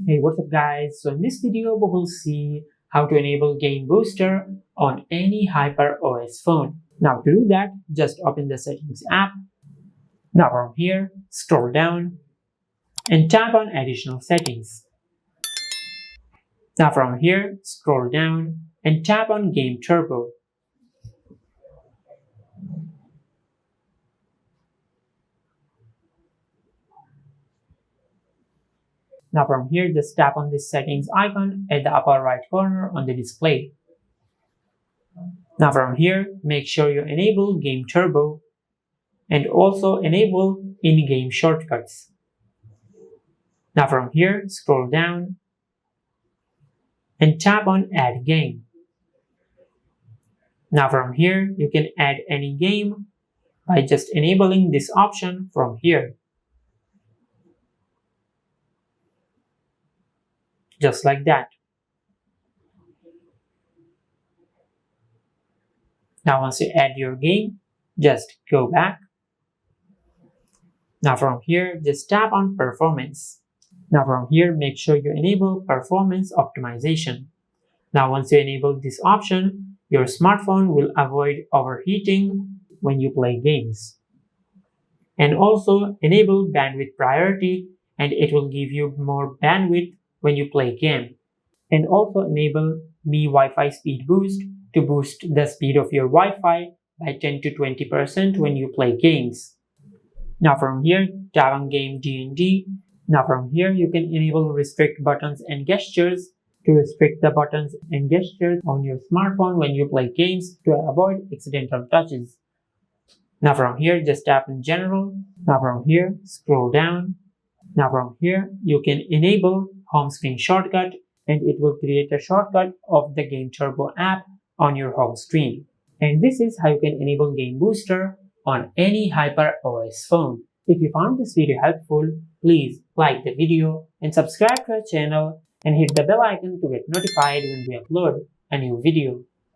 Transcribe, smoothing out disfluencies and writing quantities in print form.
Hey, what's up guys? So in this video we will see how to enable Game Booster on any HyperOS phone. Now to do that, just open the Settings app. Now from here, scroll down and tap on Additional Settings. Now from here, scroll down and tap on Game Turbo. Now from here, just tap on this settings icon at the upper right corner on the display. Now from here, make sure you enable Game Turbo and also enable in-game shortcuts. Now from here, scroll down and tap on Add Game. Now from here, you can add any game by just enabling this option from here. Just like that. Now once you add your game, just go back. Now from here, just tap on Performance. Now from here, make sure you enable Performance Optimization. Now once you enable this option, your smartphone will avoid overheating when you play games. And also enable Bandwidth Priority, and it will give you more bandwidth when you play game. And also enable Mi Wi-Fi Speed Boost to boost the speed of your Wi-Fi by 10 to 20% when you play games. Now from here, tap on Game DND. Now from here, you can enable Restrict Buttons and Gestures to restrict the buttons and gestures on your smartphone when you play games to avoid accidental touches. Now from here, just tap on General. Now from here, scroll down. Now from here, you can enable Home Screen Shortcut, and it will create a shortcut of the Game Turbo app on your home screen. And this is how you can enable Game Booster on any HyperOS phone. If you found this video helpful, please like the video and subscribe to our channel and hit the bell icon to get notified when we upload a new video.